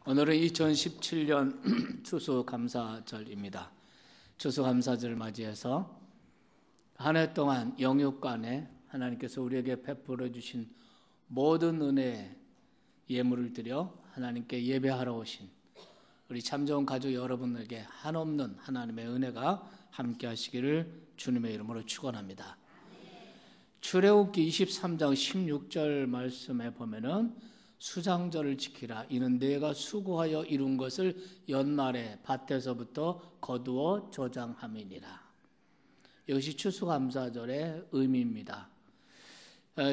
오늘은 2017년 추수감사절입니다. 추수감사절을 맞이해서 한 해 동안 영육간에 하나님께서 우리에게 베풀어 주신 모든 은혜의 예물을 드려 하나님께 예배하러 오신 우리 참 좋은 가족 여러분에게 한없는 하나님의 은혜가 함께 하시기를 주님의 이름으로 축원합니다. 출애굽기 23장 16절 말씀에 보면은 수장절을 지키라. 이는 내가 수고하여 이룬 것을 연말에 밭에서부터 거두어 조장함이니라. 이것이 추수감사절의 의미입니다.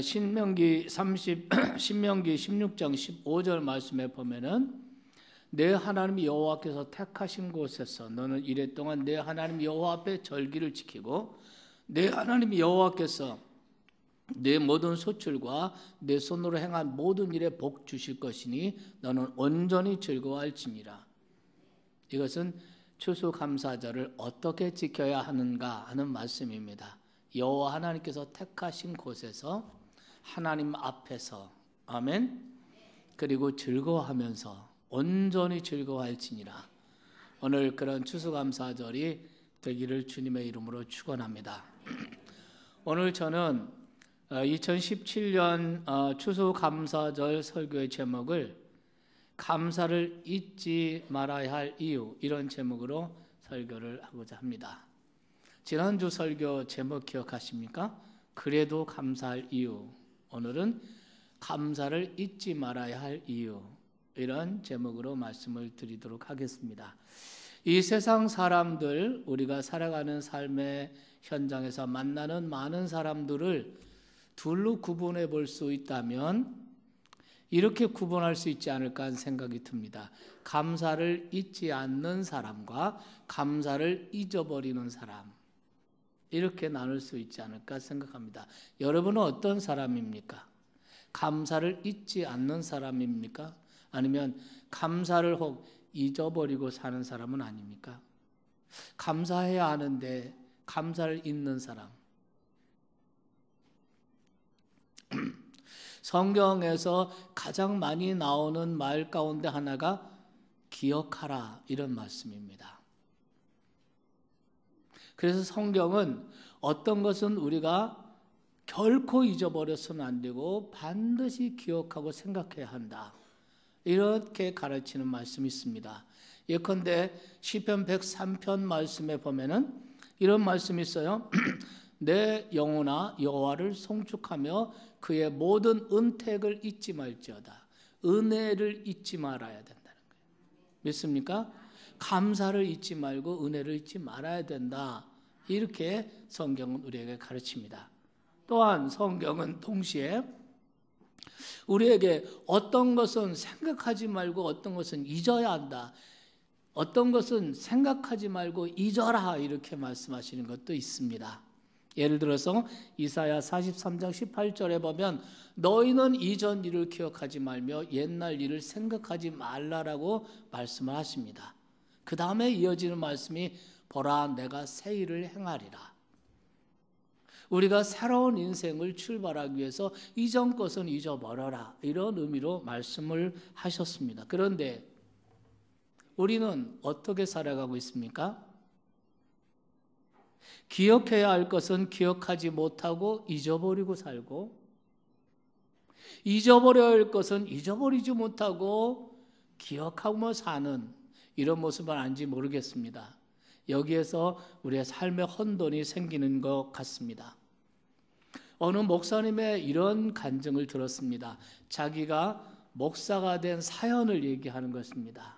신명기 16장 15절 말씀에 보면은 내 하나님 여호와께서 택하신 곳에서 너는 이래 동안 내 하나님 여호와 앞에 절기를 지키고 내 하나님 여호와께서 내 모든 소출과 내 손으로 행한 모든 일에 복 주실 것이니 너는 온전히 즐거워할지니라. 이것은 추수감사절을 어떻게 지켜야 하는가 하는 말씀입니다. 여호와 하나님께서 택하신 곳에서 하나님 앞에서 아멘. 그리고 즐거워하면서 온전히 즐거워할지니라. 오늘 그런 추수감사절이 되기를 주님의 이름으로 축원합니다. 오늘 저는 2017년 추수감사절 설교의 제목을 감사를 잊지 말아야 할 이유, 이런 제목으로 설교를 하고자 합니다. 지난주 설교 제목 기억하십니까? 그래도 감사할 이유. 오늘은 감사를 잊지 말아야 할 이유, 이런 제목으로 말씀을 드리도록 하겠습니다. 이 세상 사람들, 우리가 살아가는 삶의 현장에서 만나는 많은 사람들을 둘로 구분해 볼 수 있다면 이렇게 구분할 수 있지 않을까 하는 생각이 듭니다. 감사를 잊지 않는 사람과 감사를 잊어버리는 사람, 이렇게 나눌 수 있지 않을까 생각합니다. 여러분은 어떤 사람입니까? 감사를 잊지 않는 사람입니까? 아니면 감사를 혹 잊어버리고 사는 사람은 아닙니까? 감사해야 하는데 감사를 잊는 사람. 성경에서 가장 많이 나오는 말 가운데 하나가 기억하라, 이런 말씀입니다. 그래서 성경은 어떤 것은 우리가 결코 잊어버려서는 안 되고 반드시 기억하고 생각해야 한다, 이렇게 가르치는 말씀이 있습니다. 예컨대 시편 103편 말씀에 보면은 이런 말씀이 있어요. 내 영혼아 여호와를 송축하며 그의 모든 은택을 잊지 말지어다. 은혜를 잊지 말아야 된다는 거예요. 믿습니까? 감사를 잊지 말고 은혜를 잊지 말아야 된다, 이렇게 성경은 우리에게 가르칩니다. 또한 성경은 동시에 우리에게 어떤 것은 생각하지 말고 어떤 것은 잊어야 한다, 어떤 것은 생각하지 말고 잊어라, 이렇게 말씀하시는 것도 있습니다. 예를 들어서 이사야 43장 18절에 보면 너희는 이전 일을 기억하지 말며 옛날 일을 생각하지 말라라고 말씀을 하십니다. 그 다음에 이어지는 말씀이 보라 내가 새 일을 행하리라. 우리가 새로운 인생을 출발하기 위해서 이전 것은 잊어버려라, 이런 의미로 말씀을 하셨습니다. 그런데 우리는 어떻게 살아가고 있습니까? 기억해야 할 것은 기억하지 못하고 잊어버리고 살고, 잊어버려야 할 것은 잊어버리지 못하고 기억하며 사는 이런 모습은 아닌지 모르겠습니다. 여기에서 우리의 삶의 혼돈이 생기는 것 같습니다. 어느 목사님의 이런 간증을 들었습니다. 자기가 목사가 된 사연을 얘기하는 것입니다.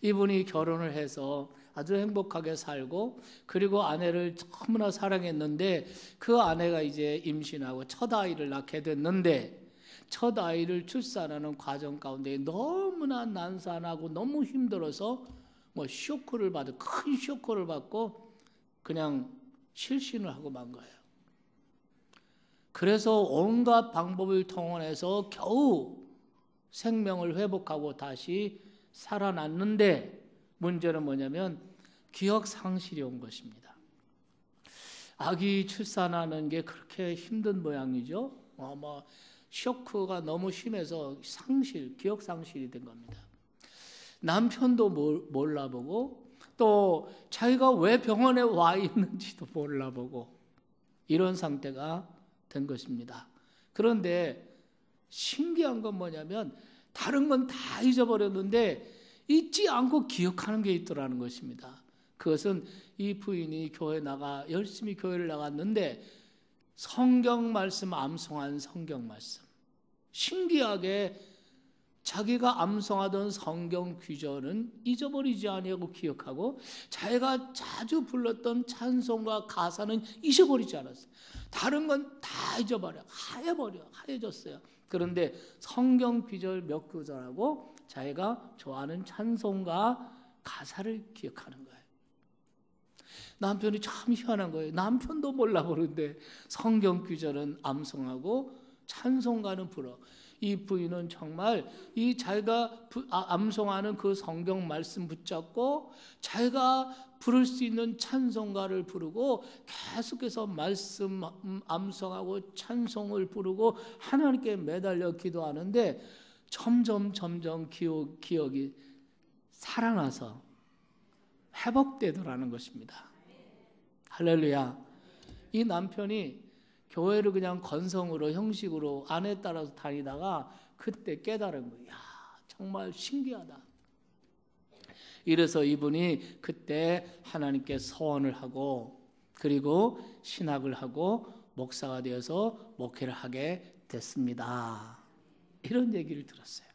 이분이 결혼을 해서 아주 행복하게 살고, 그리고 아내를 너무나 사랑했는데 그 아내가 이제 임신하고 첫 아이를 낳게 됐는데 첫 아이를 출산하는 과정 가운데 너무나 난산하고 너무 힘들어서 큰 쇼크를 받고 그냥 실신을 하고 만 거예요. 그래서 온갖 방법을 동원해서 겨우 생명을 회복하고 다시 살아났는데 문제는 뭐냐면 기억 상실이 온 것입니다. 아기 출산하는 게 그렇게 힘든 모양이죠. 쇼크가 너무 심해서 기억 상실이 된 겁니다. 남편도 몰라보고 또 자기가 왜 병원에 와 있는지도 몰라보고 이런 상태가 된 것입니다. 그런데 신기한 건 뭐냐면 다른 건 다 잊어버렸는데 잊지 않고 기억하는 게 있더라는 것입니다. 그것은 이 부인이 열심히 교회를 나갔는데 성경 말씀 암송한 성경 말씀. 신기하게 자기가 암송하던 성경 귀절은 잊어버리지 아니하고 기억하고 자기가 자주 불렀던 찬송과 가사는 잊어버리지 않았어요. 다른 건 다 잊어버려. 하얘졌어요. 그런데 성경 귀절 몇 구절하고 자기가 좋아하는 찬송과 가사를 기억하는 거예요. 남편이 참 희한한 거예요. 남편도 몰라보는데 성경 귀절은 암송하고 찬송가는 불어. 이 부인은 정말 이 자기가 암송하는 그 성경 말씀 붙잡고 자기가 부를 수 있는 찬송가를 부르고 계속해서 말씀 암송하고 찬송을 부르고 하나님께 매달려 기도하는데 점점 기억이 살아나서 회복되더라는 것입니다. 할렐루야. 이 남편이 교회를 그냥 건성으로 형식으로 아내에 따라서 다니다가 그때 깨달은 거예요. 야, 정말 신기하다. 이래서 이분이 그때 하나님께 서원을 하고 그리고 신학을 하고 목사가 되어서 목회를 하게 됐습니다. 이런 얘기를 들었어요.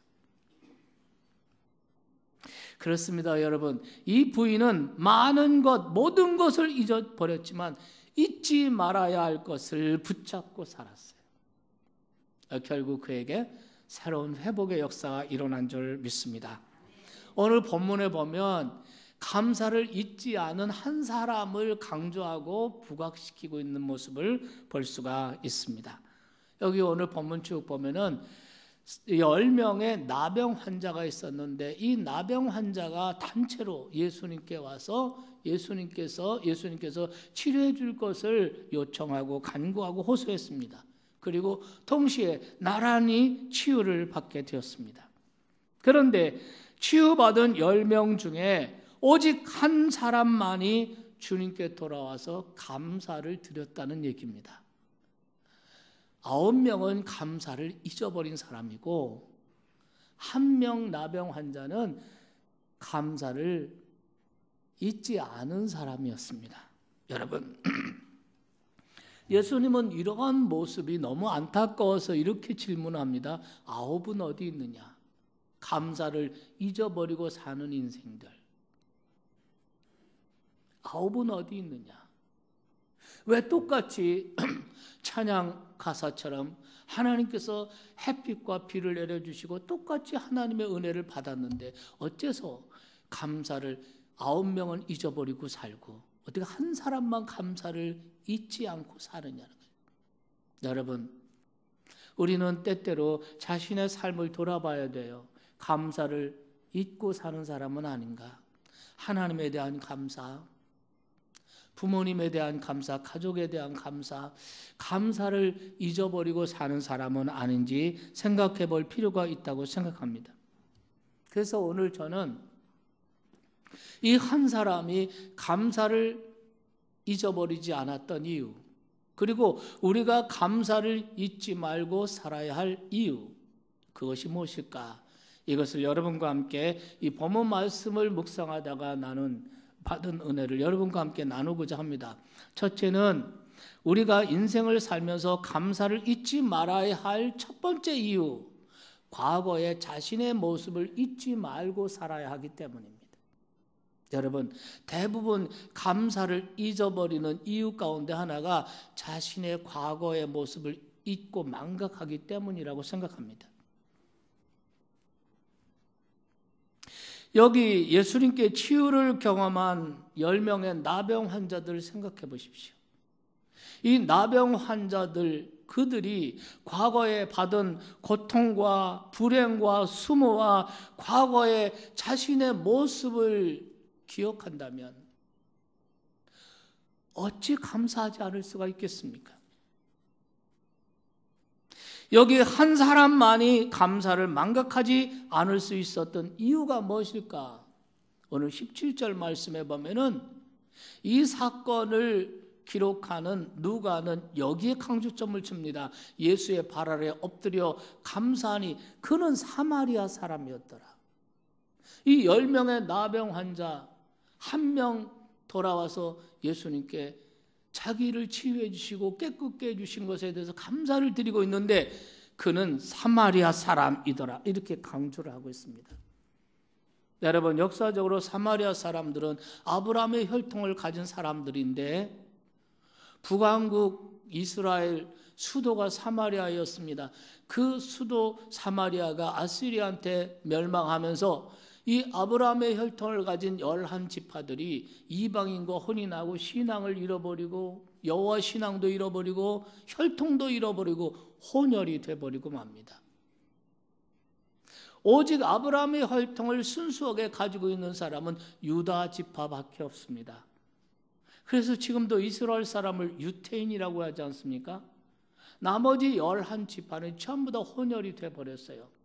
그렇습니다, 여러분. 이 부인은 모든 것을 잊어버렸지만 잊지 말아야 할 것을 붙잡고 살았어요. 결국 그에게 새로운 회복의 역사가 일어난 줄 믿습니다. 오늘 본문에 보면 감사를 잊지 않은 한 사람을 강조하고 부각시키고 있는 모습을 볼 수가 있습니다. 여기 오늘 본문 쭉 보면은 10명의 나병 환자가 있었는데 이 나병 환자가 단체로 예수님께 와서 예수님께서 치료해 줄 것을 요청하고 간구하고 호소했습니다. 그리고 동시에 나란히 치유를 받게 되었습니다. 그런데 치유받은 10명 중에 오직 한 사람만이 주님께 돌아와서 감사를 드렸다는 얘기입니다. 9명은 감사를 잊어버린 사람이고 1명 나병 환자는 감사를 잊지 않은 사람이었습니다. 여러분, 예수님은 이러한 모습이 너무 안타까워서 이렇게 질문합니다. 9은 어디 있느냐? 감사를 잊어버리고 사는 인생들. 9은 어디 있느냐? 왜 똑같이 찬양 가사처럼 하나님께서 햇빛과 비를 내려주시고 똑같이 하나님의 은혜를 받았는데 어째서 감사를 9명은 잊어버리고 살고 어떻게 한 사람만 감사를 잊지 않고 사느냐는 거예요. 여러분, 우리는 때때로 자신의 삶을 돌아봐야 돼요. 감사를 잊고 사는 사람은 아닌가? 하나님에 대한 감사, 부모님에 대한 감사, 가족에 대한 감사, 감사를 잊어버리고 사는 사람은 아닌지 생각해 볼 필요가 있다고 생각합니다. 그래서 오늘 저는 이 한 사람이 감사를 잊어버리지 않았던 이유, 그리고 우리가 감사를 잊지 말고 살아야 할 이유, 그것이 무엇일까? 이것을 여러분과 함께 이 본문 말씀을 묵상하다가 받은 은혜를 여러분과 함께 나누고자 합니다. 첫째는 우리가 인생을 살면서 감사를 잊지 말아야 할 첫 번째 이유, 과거의 자신의 모습을 잊지 말고 살아야 하기 때문입니다. 여러분, 대부분 감사를 잊어버리는 이유 가운데 하나가 자신의 과거의 모습을 잊고 망각하기 때문이라고 생각합니다. 여기 예수님께 치유를 경험한 10명의 나병 환자들을 생각해 보십시오. 이 나병 환자들, 그들이 과거에 받은 고통과 불행과 수모와 과거의 자신의 모습을 기억한다면 어찌 감사하지 않을 수가 있겠습니까? 여기 한 사람만이 감사를 망각하지 않을 수 있었던 이유가 무엇일까? 오늘 17절 말씀에 보면은 이 사건을 기록하는 누가는 여기에 강조점을 줍니다. 예수의 발 아래 엎드려 감사하니 그는 사마리아 사람이었더라. 이 10명의 나병 환자 한 명 돌아와서 예수님께 자기를 치유해 주시고 깨끗게 해주신 것에 대해서 감사를 드리고 있는데 그는 사마리아 사람이더라, 이렇게 강조를 하고 있습니다. 여러분, 역사적으로 사마리아 사람들은 아브라함의 혈통을 가진 사람들인데 북왕국 이스라엘 수도가 사마리아였습니다. 그 수도 사마리아가 아시리아한테 멸망하면서 이 아브라함의 혈통을 가진 11지파들이 이방인과 혼인하고 신앙을 잃어버리고 여호와 신앙도 잃어버리고 혈통도 잃어버리고 혼혈이 되어버리고 맙니다. 오직 아브라함의 혈통을 순수하게 가지고 있는 사람은 유다 지파밖에 없습니다. 그래서 지금도 이스라엘 사람을 유태인이라고 하지 않습니까? 나머지 11지파는 전부 다 혼혈이 되어버렸어요.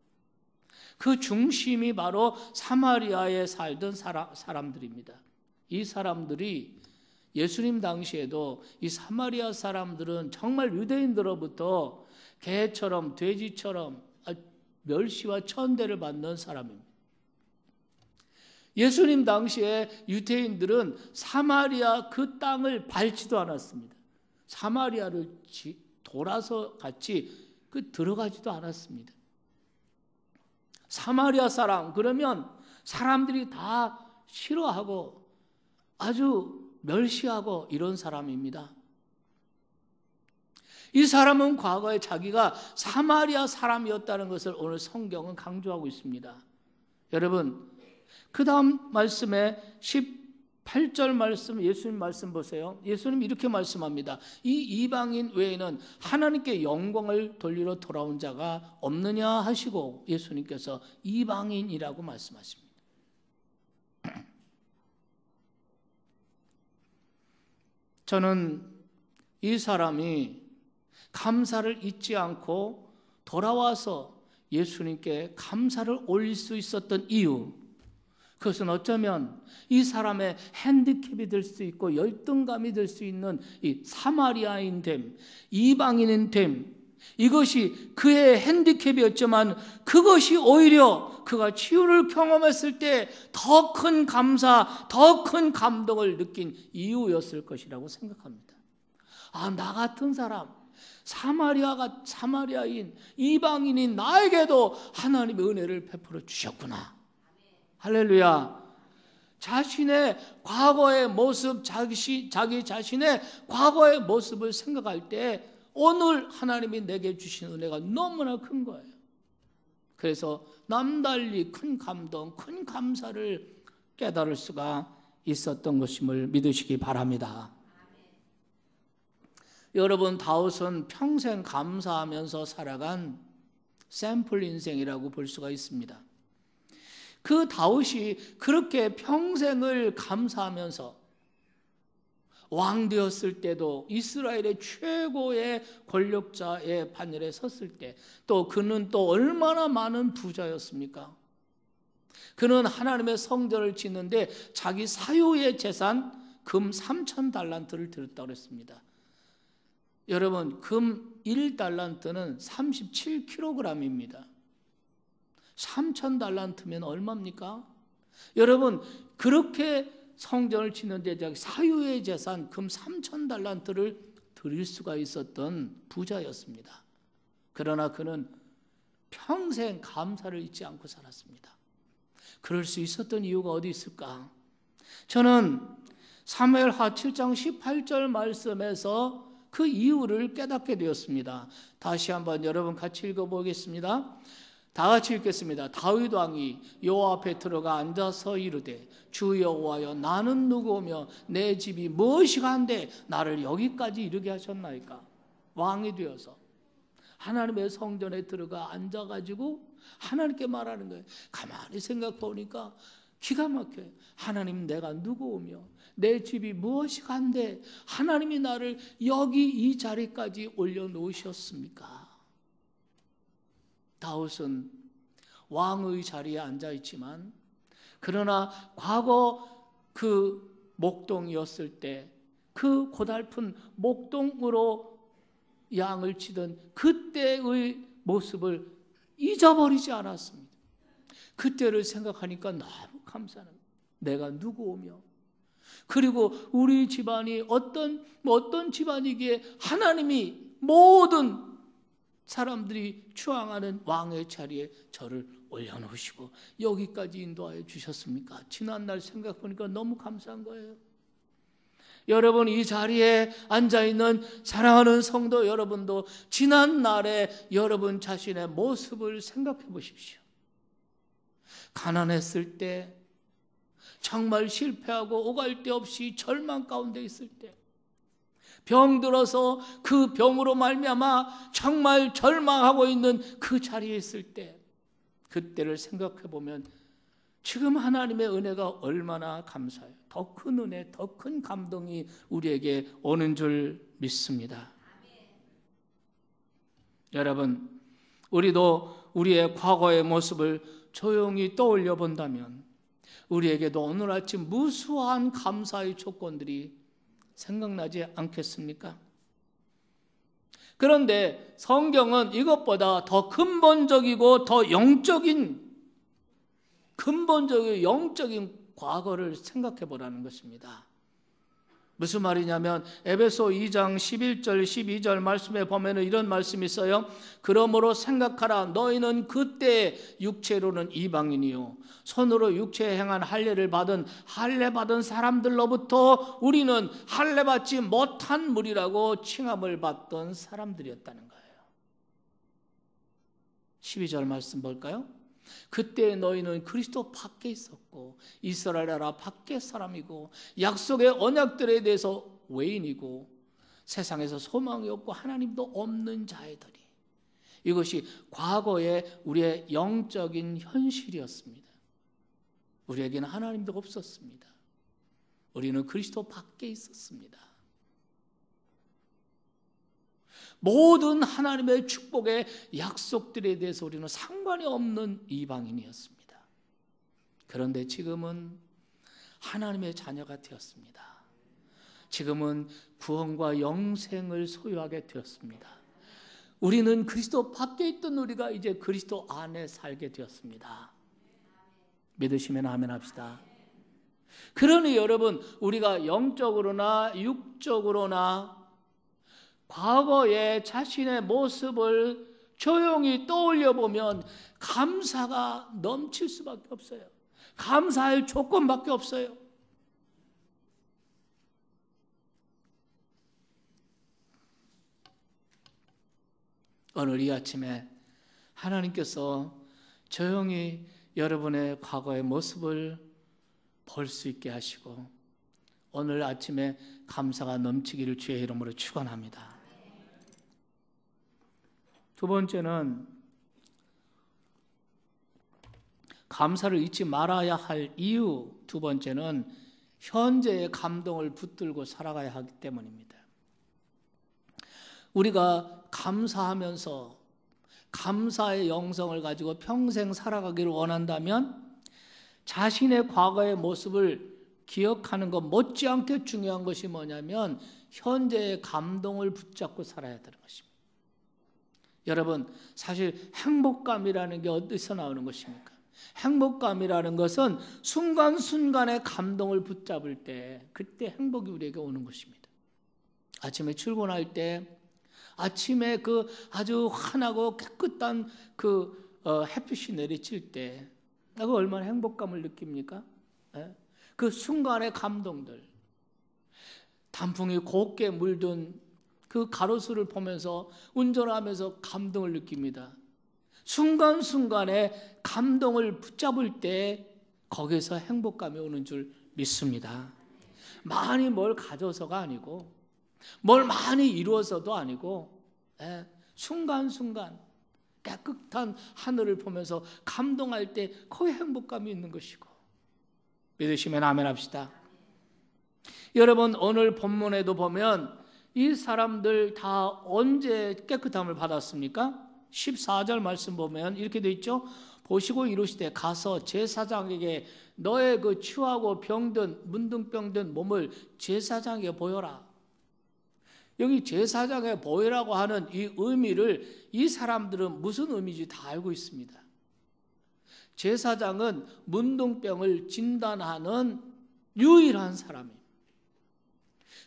그 중심이 바로 사마리아에 살던 사람들입니다. 이 사람들이 예수님 당시에도 이 사마리아 사람들은 정말 유대인들로부터 개처럼 돼지처럼 멸시와 천대를 받는 사람입니다. 예수님 당시에 유대인들은 사마리아 그 땅을 밟지도 않았습니다. 사마리아를 돌아서 같이 들어가지도 않았습니다. 사마리아 사람 그러면 사람들이 다 싫어하고 아주 멸시하고 이런 사람입니다. 이 사람은 과거에 자기가 사마리아 사람이었다는 것을 오늘 성경은 강조하고 있습니다. 여러분, 그 다음 말씀에 18절 말씀, 예수님 말씀 보세요. 예수님 이렇게 말씀합니다. 이 이방인 외에는 하나님께 영광을 돌리러 돌아온 자가 없느냐 하시고 예수님께서 이방인이라고 말씀하십니다. 저는 이 사람이 감사를 잊지 않고 돌아와서 예수님께 감사를 올릴 수 있었던 이유, 그것은 어쩌면 이 사람의 핸디캡이 될 수 있고 열등감이 될 수 있는 이 사마리아인 됨, 이방인인 됨, 이것이 그의 핸디캡이었지만 그것이 오히려 그가 치유를 경험했을 때 더 큰 감사, 더 큰 감동을 느낀 이유였을 것이라고 생각합니다. 나 같은 사람, 사마리아인 이방인인 나에게도 하나님의 은혜를 베풀어 주셨구나. 할렐루야. 자신의 과거의 모습, 자기 자신의 과거의 모습을 생각할 때 오늘 하나님이 내게 주신 은혜가 너무나 큰 거예요. 그래서 남달리 큰 감동, 큰 감사를 깨달을 수가 있었던 것임을 믿으시기 바랍니다. 여러분, 다윗은 평생 감사하면서 살아간 샘플 인생이라고 볼 수가 있습니다. 그 다윗이 그렇게 평생을 감사하면서 왕 되었을 때도 이스라엘의 최고의 권력자의 반열에 섰을 때 또 그는 또 얼마나 많은 부자였습니까? 그는 하나님의 성전을 짓는데 자기 사유의 재산 금 3,000달란트를 드렸다고 했습니다. 여러분, 금 1달란트는 37kg입니다. 3,000달란트면 얼마입니까? 여러분, 그렇게 성전을 짓는데 자기 사유의 재산 금 3,000달란트를 드릴 수가 있었던 부자였습니다. 그러나 그는 평생 감사를 잊지 않고 살았습니다. 그럴 수 있었던 이유가 어디 있을까? 저는 사무엘하 7장 18절 말씀에서 그 이유를 깨닫게 되었습니다. 다시 한번 여러분 같이 읽어보겠습니다. 다 같이 읽겠습니다. 다윗 왕이 여호와 앞에 들어가 앉아서 이르되 주 여호와여, 나는 누구며 내 집이 무엇이간데 나를 여기까지 이르게 하셨나이까? 왕이 되어서 하나님의 성전에 들어가 앉아가지고 하나님께 말하는 거예요. 가만히 생각해 보니까 기가 막혀요. 하나님, 내가 누구오며 내 집이 무엇이간데 하나님이 나를 여기 이 자리까지 올려놓으셨습니까? 다윗은 왕의 자리에 앉아 있지만, 그러나 과거 그 목동이었을 때 그 고달픈 목동으로 양을 치던 그때의 모습을 잊어버리지 않았습니다. 그때를 생각하니까 너무 감사합니다. 내가 누구오며, 그리고 우리 집안이 어떤 집안이기에 하나님이 모든 사람들이 추앙하는 왕의 자리에 저를 올려놓으시고 여기까지 인도하여 주셨습니까? 지난날 생각해보니까 너무 감사한 거예요. 여러분, 이 자리에 앉아있는 사랑하는 성도 여러분도 지난날에 여러분 자신의 모습을 생각해 보십시오. 가난했을 때, 정말 실패하고 오갈 데 없이 절망 가운데 있을 때, 병들어서 그 병으로 말미암아 정말 절망하고 있는 그 자리에 있을 때, 그때를 생각해 보면 지금 하나님의 은혜가 얼마나 감사해요. 더 큰 은혜, 더 큰 감동이 우리에게 오는 줄 믿습니다. 여러분, 우리도 우리의 과거의 모습을 조용히 떠올려 본다면 우리에게도 오늘 아침 무수한 감사의 조건들이 생각나지 않겠습니까? 그런데 성경은 이것보다 더 근본적이고 더 영적인 과거를 생각해 보라는 것입니다. 무슨 말이냐면 에베소 2장 11절 12절 말씀에 보면 이런 말씀이 있어요. 그러므로 생각하라. 너희는 그때 육체로는 이방인이요 손으로 육체에 행한 할례를 받은 사람들로부터 우리는 할례 받지 못한 무리라고 칭함을 받던 사람들이었다는 거예요. 12절 말씀 볼까요? 그때 너희는 그리스도 밖에 있었고 이스라엘 나라 밖의 사람이고 약속의 언약들에 대해서 외인이고 세상에서 소망이 없고 하나님도 없는 자애들이. 이것이 과거의 우리의 영적인 현실이었습니다. 우리에게는 하나님도 없었습니다. 우리는 그리스도 밖에 있었습니다. 모든 하나님의 축복의 약속들에 대해서 우리는 상관이 없는 이방인이었습니다. 그런데 지금은 하나님의 자녀가 되었습니다. 지금은 구원과 영생을 소유하게 되었습니다. 우리는 그리스도 밖에 있던 우리가 이제 그리스도 안에 살게 되었습니다. 믿으시면 아멘 합시다. 그러니 여러분, 우리가 영적으로나 육적으로나 과거의 자신의 모습을 조용히 떠올려 보면 감사가 넘칠 수밖에 없어요. 감사할 조건밖에 없어요. 오늘 이 아침에 하나님께서 조용히 여러분의 과거의 모습을 볼 수 있게 하시고 오늘 아침에 감사가 넘치기를 주의 이름으로 축원합니다. 두 번째는 감사를 잊지 말아야 할 이유, 두 번째는 현재의 감동을 붙들고 살아가야 하기 때문입니다. 우리가 감사하면서 감사의 영성을 가지고 평생 살아가기를 원한다면 자신의 과거의 모습을 기억하는 것 못지않게 중요한 것이 뭐냐면 현재의 감동을 붙잡고 살아야 되는 것입니다. 여러분, 사실 행복감이라는 게 어디서 나오는 것입니까? 행복감이라는 것은 순간순간의 감동을 붙잡을 때 그때 행복이 우리에게 오는 것입니다. 아침에 출근할 때 아침에 그 아주 환하고 깨끗한 그 햇빛이 내리칠 때 내가 얼마나 행복감을 느낍니까? 그 순간의 감동들, 단풍이 곱게 물든 그 가로수를 보면서 운전하면서 감동을 느낍니다. 순간순간에 감동을 붙잡을 때 거기서 행복감이 오는 줄 믿습니다. 많이 뭘 가져서가 아니고 뭘 많이 이루어서도 아니고 순간순간 깨끗한 하늘을 보면서 감동할 때 거기 행복감이 있는 것이고. 믿으시면 아멘 합시다. 여러분, 오늘 본문에도 보면 이 사람들 다 언제 깨끗함을 받았습니까? 14절 말씀 보면 이렇게 돼 있죠. 보시고 이르시되 가서 제사장에게 너의 그 추하고 병든 문둥병든 몸을 제사장에게 보여라. 여기 제사장에 보이라고 하는 이 의미를 이 사람들은 무슨 의미인지 다 알고 있습니다. 제사장은 문둥병을 진단하는 유일한 사람이에요.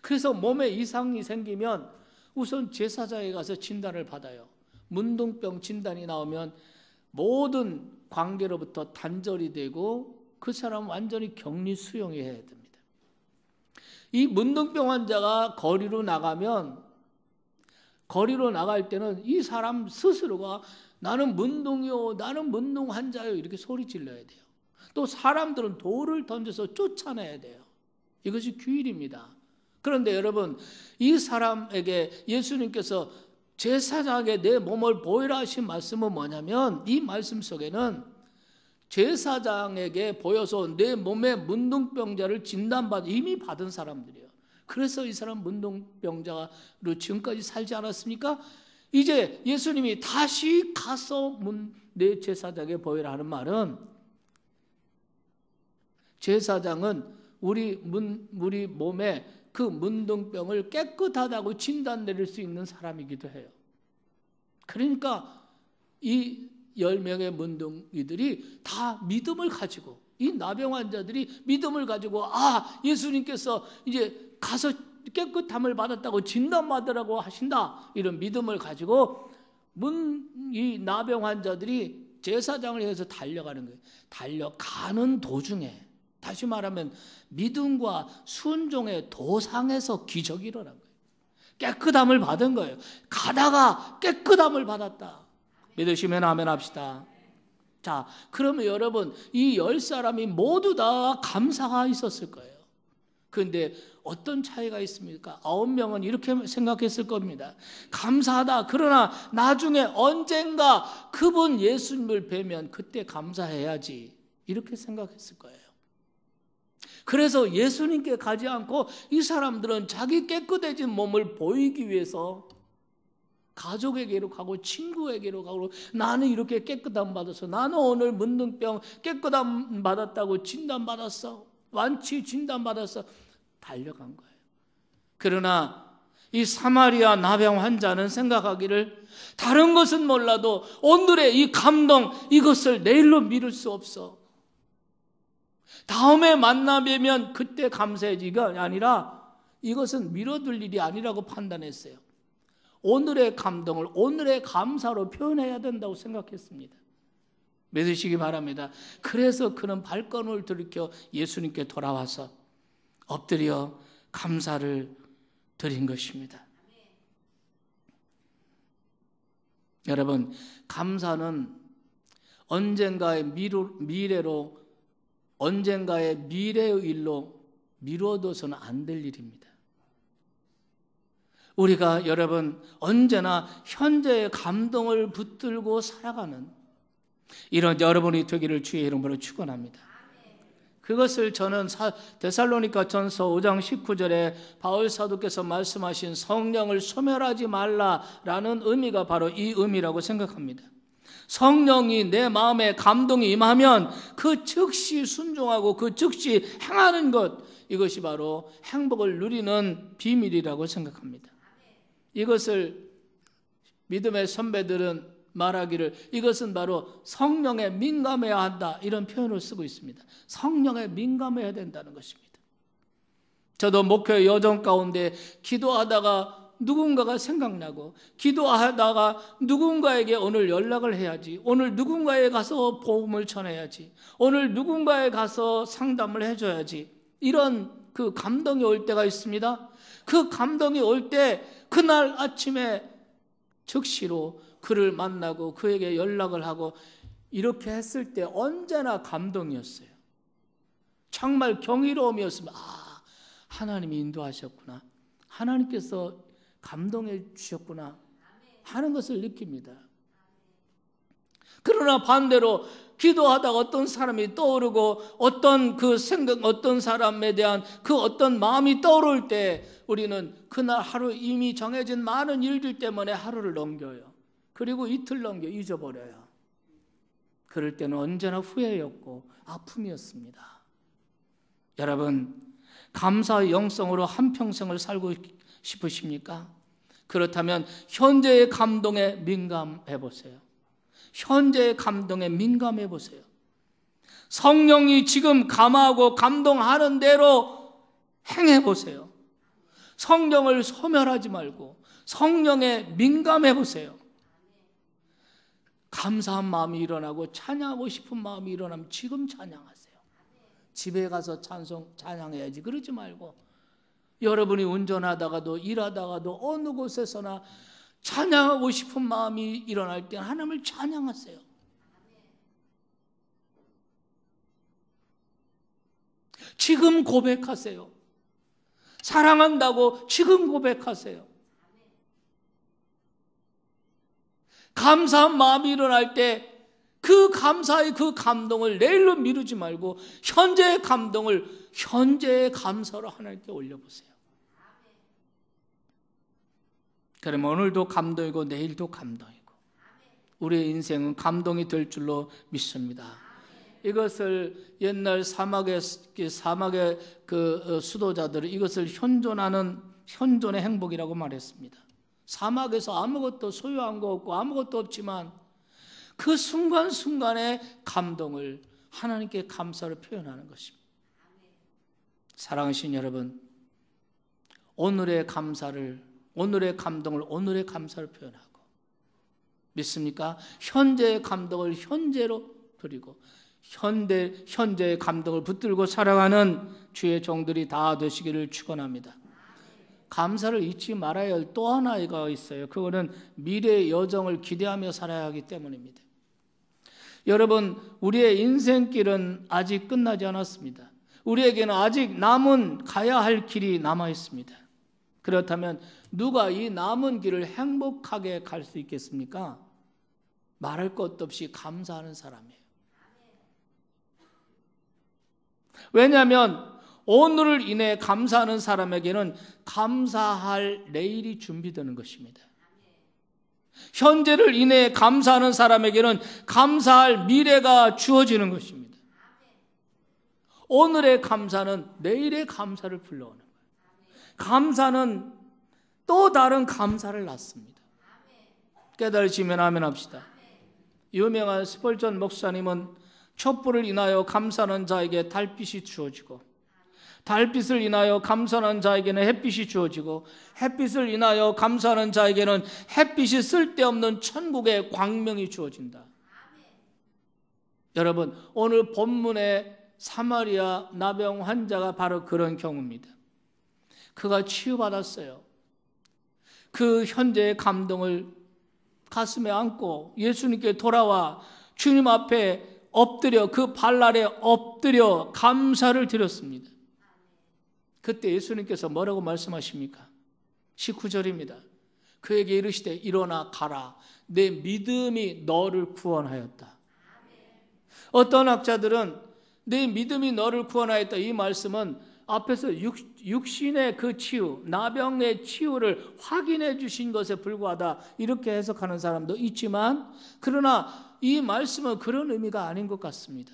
그래서 몸에 이상이 생기면 우선 제사장에 가서 진단을 받아요. 문둥병 진단이 나오면 모든 관계로부터 단절이 되고 그 사람 완전히 격리 수용해야 됩니다. 이 문둥병 환자가 거리로 나가면, 거리로 나갈 때는 이 사람 스스로가 나는 문둥이요, 나는 문둥 환자요 이렇게 소리 질러야 돼요. 또 사람들은 돌을 던져서 쫓아내야 돼요. 이것이 규율입니다. 그런데 여러분, 이 사람에게 예수님께서 제사장에게 내 몸을 보이라 하신 말씀은 뭐냐면, 이 말씀 속에는 제사장에게 보여서 내 몸에 문둥병자를 진단받아 이미 받은 사람들이에요. 그래서 이 사람 문둥병자로 지금까지 살지 않았습니까? 이제 예수님이 다시 가서 내 제사장에게 보이라 하는 말은, 제사장은 우리 몸에 그 문둥병을 깨끗하다고 진단 내릴 수 있는 사람이기도 해요. 그러니까 이 10명의 문둥이들이 다 믿음을 가지고, 이 나병 환자들이 믿음을 가지고, 아, 예수님께서 이제 가서 깨끗함을 받았다고 진단받으라고 하신다, 이런 믿음을 가지고 이 나병 환자들이 제사장을 향해서 달려가는 거예요. 달려가는 도중에, 다시 말하면 믿음과 순종의 도상에서 기적이 일어난 거예요. 깨끗함을 받은 거예요. 가다가 깨끗함을 받았다. 믿으시면 아멘 합시다. 자, 그러면 여러분, 이 10사람이 모두 다 감사가 있었을 거예요. 그런데 어떤 차이가 있습니까? 9명은 이렇게 생각했을 겁니다. 감사하다. 그러나 나중에 언젠가 그분 예수님을 뵈면 그때 감사해야지, 이렇게 생각했을 거예요. 그래서 예수님께 가지 않고 이 사람들은 자기 깨끗해진 몸을 보이기 위해서 가족에게로 가고 친구에게로 가고, 나는 이렇게 깨끗함 받았어, 나는 오늘 문둥병 깨끗함 받았다고 진단받았어, 완치 진단받았어, 달려간 거예요. 그러나 이 사마리아 나병 환자는 생각하기를, 다른 것은 몰라도 오늘의 이 감동, 이것을 내일로 미룰 수 없어, 다음에 만나 뵈면 그때 감사해지가 아니라 이것은 미뤄둘 일이 아니라고 판단했어요. 오늘의 감동을 오늘의 감사로 표현해야 된다고 생각했습니다. 믿으시기 바랍니다. 그래서 그는 발걸음을 들이켜 예수님께 돌아와서 엎드려 감사를 드린 것입니다. 여러분, 감사는 언젠가의 미래로, 언젠가의 미래의 일로 미뤄둬서는 안 될 일입니다. 우리가 여러분 언제나 현재의 감동을 붙들고 살아가는 이런 여러분이 되기를 주의 이름으로 축원합니다. 그것을 저는 데살로니가전서 5장 19절에 바울 사도께서 말씀하신 성령을 소멸하지 말라라는 의미가 바로 이 의미라고 생각합니다. 성령이 내 마음에 감동이 임하면 그 즉시 순종하고 그 즉시 행하는 것, 이것이 바로 행복을 누리는 비밀이라고 생각합니다. 이것을 믿음의 선배들은 말하기를, 이것은 바로 성령에 민감해야 한다, 이런 표현을 쓰고 있습니다. 성령에 민감해야 된다는 것입니다. 저도 목회 여정 가운데 기도하다가 누군가가 생각나고, 기도하다가 누군가에게 오늘 연락을 해야지, 오늘 누군가에 가서 복음을 전해야지, 오늘 누군가에 가서 상담을 해줘야지, 이런 그 감동이 올 때가 있습니다. 그 감동이 올 때 그날 아침에 즉시로 그를 만나고 그에게 연락을 하고, 이렇게 했을 때 언제나 감동이었어요. 정말 경이로움이었습니다. 아, 하나님이 인도하셨구나, 하나님께서 감동해 주셨구나 하는 것을 느낍니다. 그러나 반대로 기도하다가 어떤 사람이 떠오르고, 어떤 그 생각, 어떤 사람에 대한 그 어떤 마음이 떠오를 때 우리는 그날 하루 이미 정해진 많은 일들 때문에 하루를 넘겨요. 그리고 이틀 넘겨 잊어버려요. 그럴 때는 언제나 후회였고 아픔이었습니다. 여러분, 감사의 영성으로 한평생을 살고 싶으십니까? 그렇다면 현재의 감동에 민감해 보세요. 현재의 감동에 민감해 보세요. 성령이 지금 감화하고 감동하는 대로 행해 보세요. 성령을 소멸하지 말고 성령에 민감해 보세요. 감사한 마음이 일어나고 찬양하고 싶은 마음이 일어나면 지금 찬양하세요. 집에 가서 찬양해야지 그러지 말고 여러분이 운전하다가도 일하다가도 어느 곳에서나 찬양하고 싶은 마음이 일어날 때 하나님을 찬양하세요. 지금 고백하세요. 사랑한다고 지금 고백하세요. 감사한 마음이 일어날 때 그 감사의 그 감동을 내일로 미루지 말고 현재의 감동을 현재의 감사로 하나님께 올려보세요. 그러면 오늘도 감동이고 내일도 감동이고 우리의 인생은 감동이 될 줄로 믿습니다. 이것을 옛날 사막의 그 수도자들은 이것을 현존의 행복이라고 말했습니다. 사막에서 아무것도 소유한 거 없고 아무것도 없지만 그 순간순간의 감동을 하나님께 감사로 표현하는 것입니다. 사랑하신 여러분, 오늘의 감동을 오늘의 감사로 표현하고 믿습니까? 현재의 감동을 현재로 드리고 현재의 감동을 붙들고 살아가는 주의 종들이 다 되시기를 축원합니다. 감사를 잊지 말아야 할 또 하나가 있어요. 그거는 미래의 여정을 기대하며 살아야 하기 때문입니다. 여러분, 우리의 인생길은 아직 끝나지 않았습니다. 우리에게는 아직 가야 할 길이 남아 있습니다. 그렇다면 누가 이 남은 길을 행복하게 갈 수 있겠습니까? 말할 것도 없이 감사하는 사람이에요. 왜냐하면 오늘을 인해 감사하는 사람에게는 감사할 내일이 준비되는 것입니다. 현재를 인해 감사하는 사람에게는 감사할 미래가 주어지는 것입니다. 오늘의 감사는 내일의 감사를 불러오는 거예요. 감사는 또 다른 감사를 낳습니다. 깨달으시면 아멘 합시다. 유명한 스펄전 목사님은 촛불을 인하여 감사하는 자에게 달빛이 주어지고 달빛을 인하여 감사하는 자에게는 햇빛이 주어지고 햇빛을 인하여 감사하는 자에게는 햇빛이 쓸데없는 천국의 광명이 주어진다. 여러분, 오늘 본문의 사마리아 나병 환자가 바로 그런 경우입니다. 그가 치유받았어요. 그 현재의 감동을 가슴에 안고 예수님께 돌아와 주님 앞에 엎드려 그 발 아래 엎드려 감사를 드렸습니다. 그때 예수님께서 뭐라고 말씀하십니까? 19절입니다. 그에게 이르시되 일어나 가라. 내 믿음이 너를 구원하였다. 어떤 학자들은 내 믿음이 너를 구원하였다. 이 말씀은 앞에서 육신의 그 치유, 나병의 치유를 확인해 주신 것에 불과하다. 이렇게 해석하는 사람도 있지만 그러나 이 말씀은 그런 의미가 아닌 것 같습니다.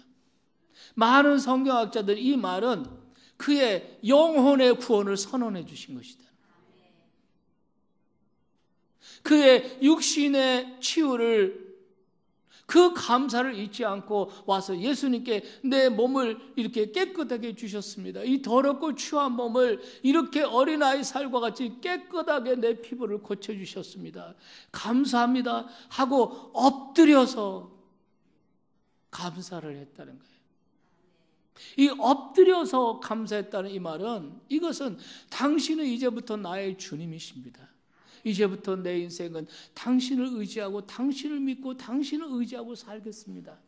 많은 성경학자들 이 말은 그의 영혼의 구원을 선언해 주신 것이다. 그의 육신의 치유를 그 감사를 잊지 않고 와서 예수님께 내 몸을 이렇게 깨끗하게 해주셨습니다. 이 더럽고 추한 몸을 이렇게 어린아이 살과 같이 깨끗하게 내 피부를 고쳐주셨습니다. 감사합니다 하고 엎드려서 감사를 했다는 거예요. 이 엎드려서 감사했다는 이 말은 이것은 당신은 이제부터 나의 주님이십니다. 이제부터 내 인생은 당신을 의지하고 당신을 믿고 당신을 의지하고 살겠습니다.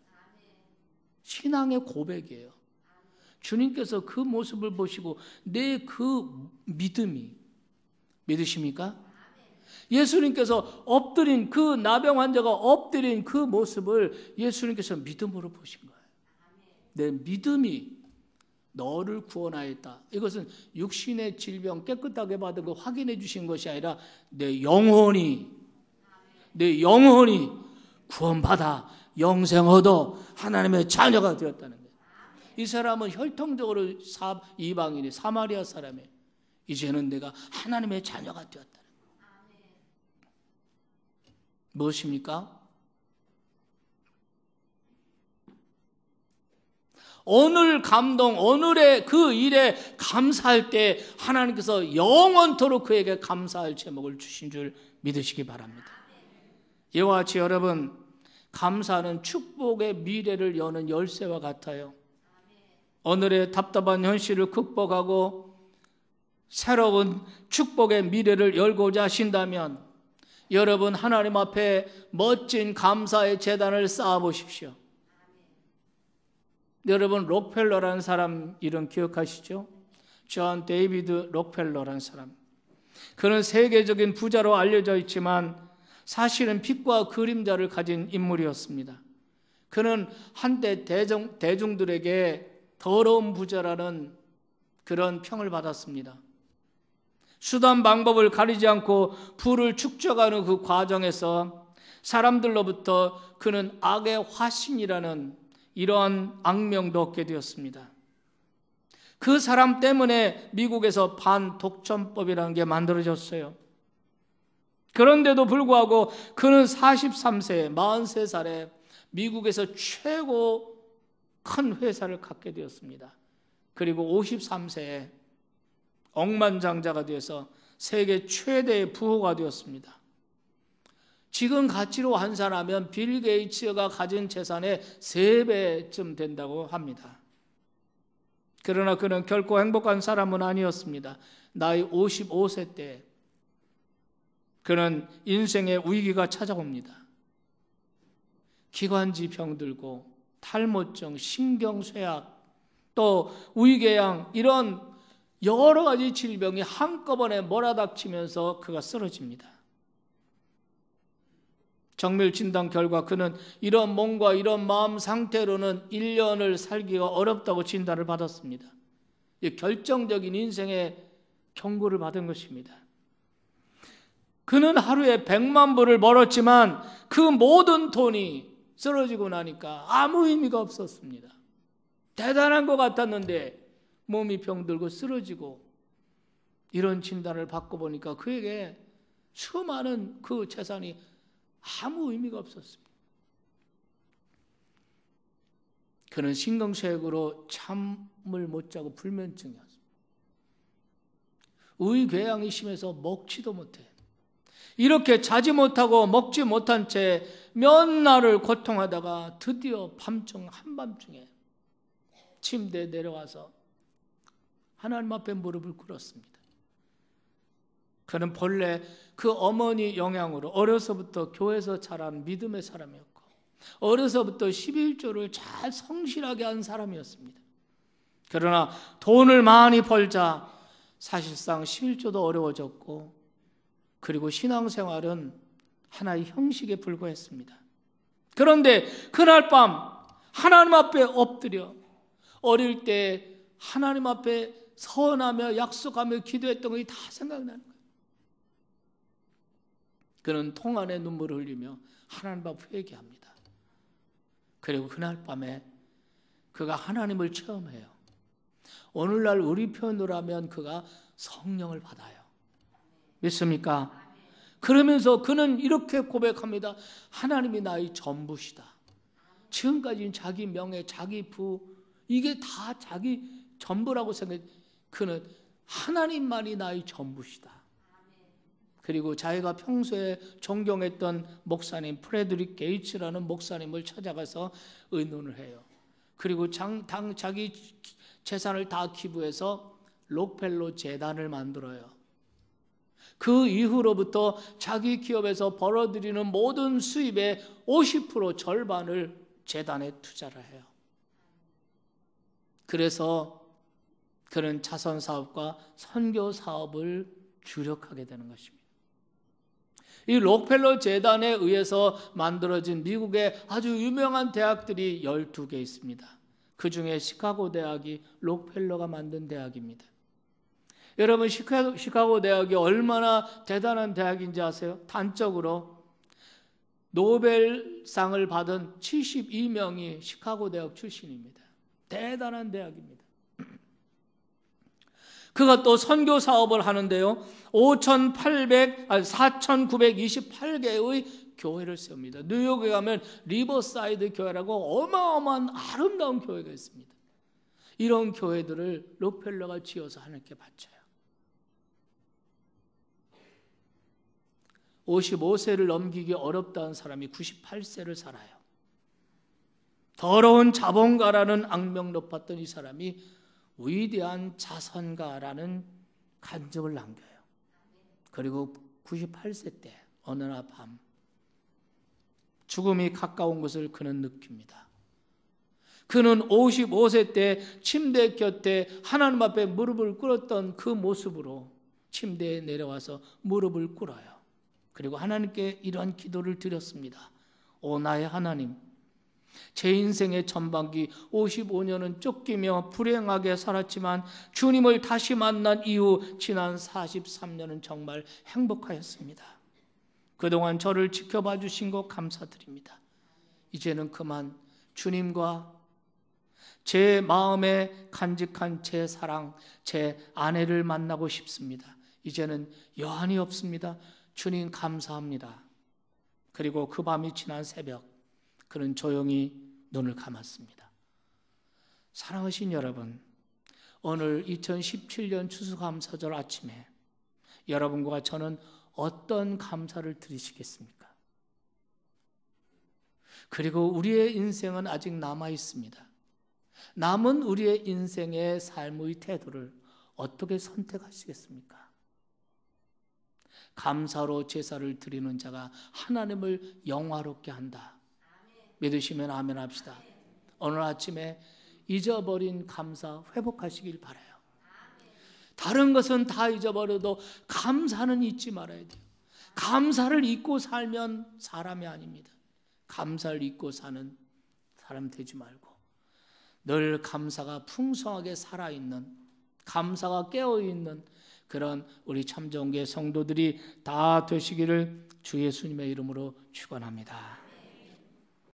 신앙의 고백이에요. 주님께서 그 모습을 보시고 내 그 믿음이 믿으십니까? 예수님께서 엎드린 그 나병 환자가 엎드린 그 모습을 예수님께서 믿음으로 보신 거예요. 내 믿음이 너를 구원하였다. 이것은 육신의 질병 깨끗하게 받은 거 확인해 주신 것이 아니라 내 영혼이 내 영혼이 구원받아 영생 얻어 하나님의 자녀가 되었다는 거예요. 이 사람은 혈통적으로 이방인이 사마리아 사람이에요. 이제는 내가 하나님의 자녀가 되었다는 거예요. 무엇입니까? 오늘 감동, 오늘의 그 일에 감사할 때 하나님께서 영원토록 그에게 감사할 제목을 주신 줄 믿으시기 바랍니다. 이와 같이 여러분, 감사는 축복의 미래를 여는 열쇠와 같아요. 오늘의 답답한 현실을 극복하고 새로운 축복의 미래를 열고자 하신다면 여러분 하나님 앞에 멋진 감사의 제단을 쌓아 보십시오. 여러분 록펠러라는 사람 이름 기억하시죠? 존 데이비드 록펠러라는 사람. 그는 세계적인 부자로 알려져 있지만 사실은 빛과 그림자를 가진 인물이었습니다. 그는 한때 대중들에게 더러운 부자라는 그런 평을 받았습니다. 수단 방법을 가리지 않고 부를 축적하는 그 과정에서 사람들로부터 그는 악의 화신이라는 이러한 악명도 얻게 되었습니다. 그 사람 때문에 미국에서 반독점법이라는 게 만들어졌어요. 그런데도 불구하고 그는 43세, 43살에 미국에서 최고 큰 회사를 갖게 되었습니다. 그리고 53세에 억만장자가 되어서 세계 최대의 부호가 되었습니다. 지금 가치로 환산하면 빌 게이츠가 가진 재산의 3배쯤 된다고 합니다. 그러나 그는 결코 행복한 사람은 아니었습니다. 나이 55세 때 그는 인생의 위기가 찾아옵니다. 기관지 병들고 탈모증, 신경쇠약, 또 위궤양 이런 여러 가지 질병이 한꺼번에 몰아닥치면서 그가 쓰러집니다. 정밀 진단 결과 그는 이런 몸과 이런 마음 상태로는 1년을 살기가 어렵다고 진단을 받았습니다. 결정적인 인생의 경고를 받은 것입니다. 그는 하루에 100만 불을 벌었지만 그 모든 돈이 쓰러지고 나니까 아무 의미가 없었습니다. 대단한 것 같았는데 몸이 병들고 쓰러지고 이런 진단을 받고 보니까 그에게 수많은 그 재산이 아무 의미가 없었습니다. 그는 신경쇠약으로 잠을 못 자고 불면증이었습니다. 위궤양이 심해서 먹지도 못해. 이렇게 자지 못하고 먹지 못한 채 몇 날을 고통하다가 드디어 밤중 한밤중에 침대에 내려와서 하나님 앞에 무릎을 꿇었습니다. 그는 본래 그 어머니 영향으로 어려서부터 교회에서 자란 믿음의 사람이었고 어려서부터 11조를 잘 성실하게 한 사람이었습니다. 그러나 돈을 많이 벌자 사실상 11조도 어려워졌고 그리고 신앙생활은 하나의 형식에 불과했습니다. 그런데 그날 밤 하나님 앞에 엎드려 어릴 때 하나님 앞에 서원하며 약속하며 기도했던 것이 다 생각나는 거예요. 그는 통 안에 눈물을 흘리며 하나님 앞 회개합니다. 그리고 그날 밤에 그가 하나님을 체험해요. 오늘날 우리 표현으로 하면 그가 성령을 받아요. 믿습니까? 그러면서 그는 이렇게 고백합니다. 하나님이 나의 전부시다. 지금까지는 자기 명예, 자기 부 이게 다 자기 전부라고 생각해. 그는 하나님만이 나의 전부시다. 그리고 자기가 평소에 존경했던 목사님 프레드릭 게이츠라는 목사님을 찾아가서 의논을 해요. 그리고 자기 재산을 다 기부해서 록펠러 재단을 만들어요. 그 이후로부터 자기 기업에서 벌어들이는 모든 수입의 50% 절반을 재단에 투자를 해요. 그래서 그는 자선 사업과 선교 사업을 주력하게 되는 것입니다. 이 록펠러 재단에 의해서 만들어진 미국의 아주 유명한 대학들이 12개 있습니다. 그 중에 시카고 대학이 록펠러가 만든 대학입니다. 여러분 시카고 대학이 얼마나 대단한 대학인지 아세요? 단적으로 노벨상을 받은 72명이 시카고 대학 출신입니다. 대단한 대학입니다. 그가 또 선교 사업을 하는데요, 4,928개의 교회를 세웁니다. 뉴욕에 가면 리버사이드 교회라고 어마어마한 아름다운 교회가 있습니다. 이런 교회들을 록펠러가 지어서 하나님께 바쳐요. 55세를 넘기기 어렵다는 사람이 98세를 살아요. 더러운 자본가라는 악명 높았던 이 사람이 위대한 자선가라는 간증을 남겨요. 그리고 98세 때 어느 날 밤 죽음이 가까운 것을 그는 느낍니다. 그는 55세 때 침대 곁에 하나님 앞에 무릎을 꿇었던 그 모습으로 침대에 내려와서 무릎을 꿇어요. 그리고 하나님께 이러한 기도를 드렸습니다. 오 나의 하나님, 제 인생의 전반기 55년은 쫓기며 불행하게 살았지만 주님을 다시 만난 이후 지난 43년은 정말 행복하였습니다. 그동안 저를 지켜봐 주신 것 감사드립니다. 이제는 그만 주님과 제 마음에 간직한 제 사랑, 제 아내를 만나고 싶습니다. 이제는 여한이 없습니다. 주님 감사합니다. 그리고 그 밤이 지난 새벽 그는 조용히 눈을 감았습니다. 사랑하신 여러분, 오늘 2017년 추수감사절 아침에 여러분과 저는 어떤 감사를 드리시겠습니까? 그리고 우리의 인생은 아직 남아 있습니다. 남은 우리의 인생의 삶의 태도를 어떻게 선택하시겠습니까? 감사로 제사를 드리는 자가 하나님을 영화롭게 한다. 믿으시면 아멘 합시다. 오늘 아침에 잊어버린 감사 회복하시길 바라요. 다른 것은 다 잊어버려도 감사는 잊지 말아야 돼요. 감사를 잊고 살면 사람이 아닙니다. 감사를 잊고 사는 사람 되지 말고 늘 감사가 풍성하게 살아있는, 감사가 깨어있는 그런 우리 참정교회 성도들이 다 되시기를 주 예수님의 이름으로 축원합니다.